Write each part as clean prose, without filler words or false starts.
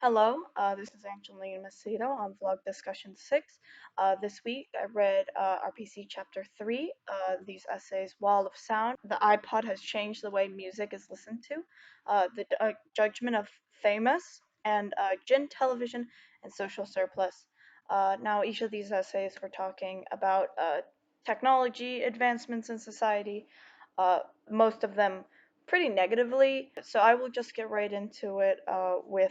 Hello, this is Angelina Macedo on Vlog Discussion 6. This week I read RPC Chapter 3, these essays, Wall of Sound. The iPod has changed the way music is listened to, the Judgment of Famous, and Gin Television and Social Surplus. Now, each of these essays we're talking about technology advancements in society, uh, most of them pretty negatively. So I will just get right into it with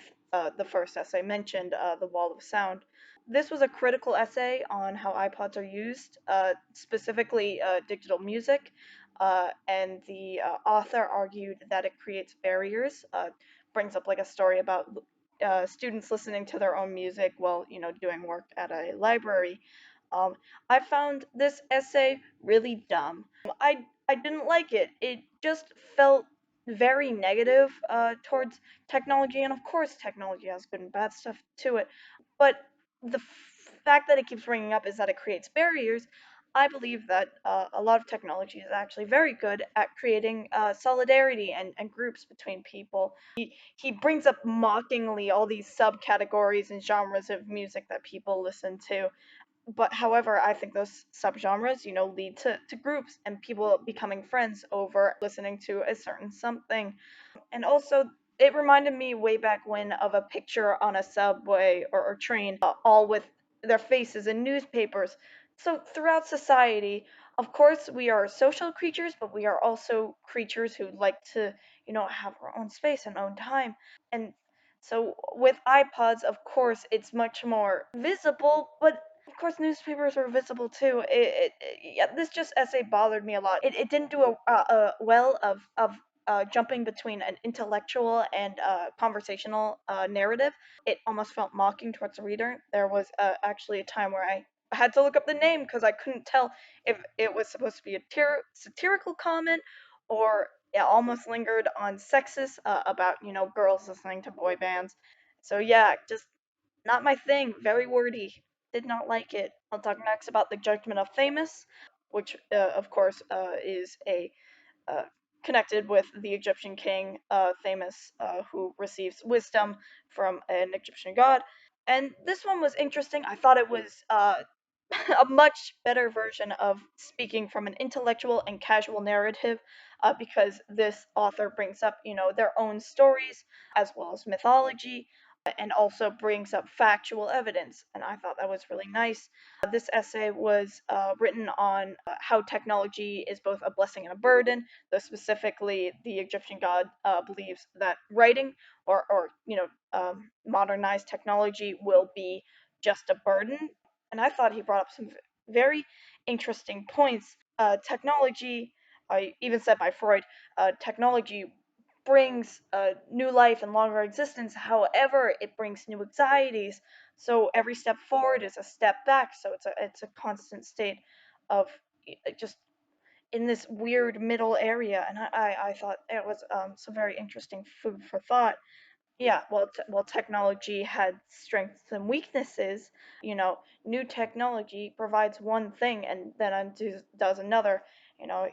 the first essay mentioned, The Wall of Sound. This was a critical essay on how iPods are used, specifically digital music, and the author argued that it creates barriers, brings up like a story about students listening to their own music while, doing work at a library. Um, I found this essay really dumb. I didn't like it. It just felt very negative towards technology, and of course, technology has good and bad stuff to it. But the fact that it keeps bringing up is that it creates barriers. I believe that a lot of technology is actually very good at creating solidarity and groups between people. He brings up mockingly all these subcategories and genres of music that people listen to, but however, I think those subgenres, lead to groups and people becoming friends over listening to a certain something. And also, it reminded me way back when of a picture on a subway or train, all with their faces in newspapers. So, throughout society, of course, we are social creatures, but we are also creatures who like to, have our own space and own time. And so, with iPods, of course, it's much more visible, but of course, newspapers are visible too. Yeah, this just essay bothered me a lot. It didn't do a well of jumping between an intellectual and conversational narrative. It almost felt mocking towards the reader. There was actually a time where I had to look up the name because I couldn't tell if it was supposed to be a satirical comment or it almost lingered on sexist about girls listening to boy bands. So yeah, just not my thing. Very wordy. Did not like it. I'll talk next about the Judgment of Famous, which of course is a uh, connected with the Egyptian king, famous, who receives wisdom from an Egyptian god. And this one was interesting. I thought it was a much better version of speaking from an intellectual and casual narrative, because this author brings up, their own stories as well as mythology, and also brings up factual evidence. And I thought that was really nice. This essay was written on how technology is both a blessing and a burden, though specifically the Egyptian god believes that writing or modernized technology will be just a burden. And I thought he brought up some very interesting points. Technology, even said by Freud, technology brings new life and longer existence. However, it brings new anxieties. So every step forward is a step back. So it's a constant state of just in this weird middle area. And I thought it was some very interesting food for thought. Yeah, well, technology had strengths and weaknesses. New technology provides one thing and then does another.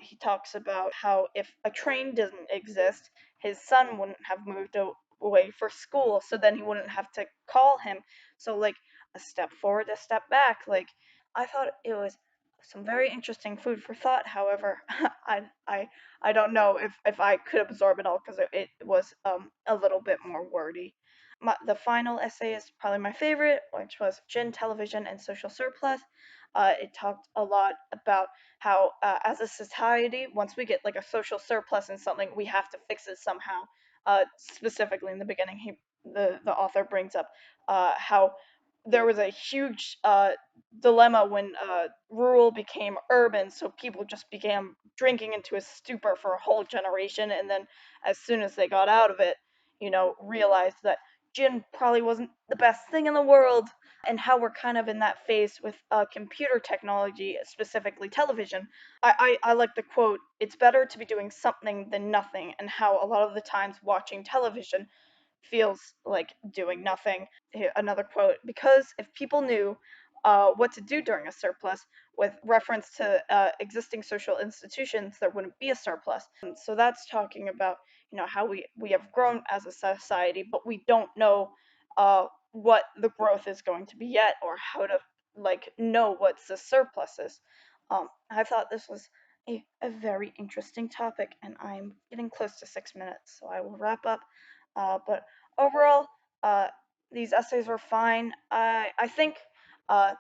He talks about how if a train didn't exist, his son wouldn't have moved away for school, so then he wouldn't have to call him. So, like, a step forward, a step back. Like, I thought it was some very interesting food for thought. However, I I I don't know if I could absorb it all because it was a little bit more wordy. The final essay is probably my favorite, which was Gin Television and Social Surplus. It talked a lot about how, as a society, once we get like a social surplus in something, we have to fix it somehow. Specifically, in the beginning, the author brings up how there was a huge dilemma when rural became urban, so people just began drinking into a stupor for a whole generation, and then as soon as they got out of it, realized that gin probably wasn't the best thing in the world, and how we're kind of in that phase with computer technology, specifically television. I like the quote, "It's better to be doing something than nothing," and how a lot of the times watching television feels like doing nothing. Another quote, because if people knew what to do during a surplus, with reference to existing social institutions, there wouldn't be a surplus. So that's talking about, how we have grown as a society, but we don't know what the growth is going to be yet, or how to like know what's the surpluses. I thought this was a very interesting topic, and I'm getting close to 6 minutes, so I will wrap up. But overall, uh, these essays were fine. I think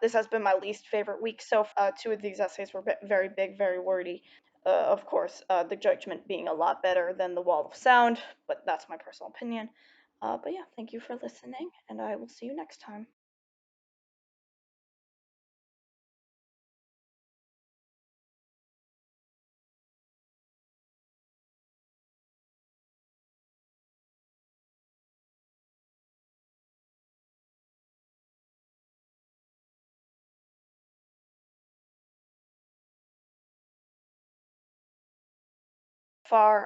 this has been my least favorite week. So two of these essays were very big, very wordy. Of course, the judgment being a lot better than the wall of sound, but that's my personal opinion. But yeah, thank you for listening, and I will see you next time. Far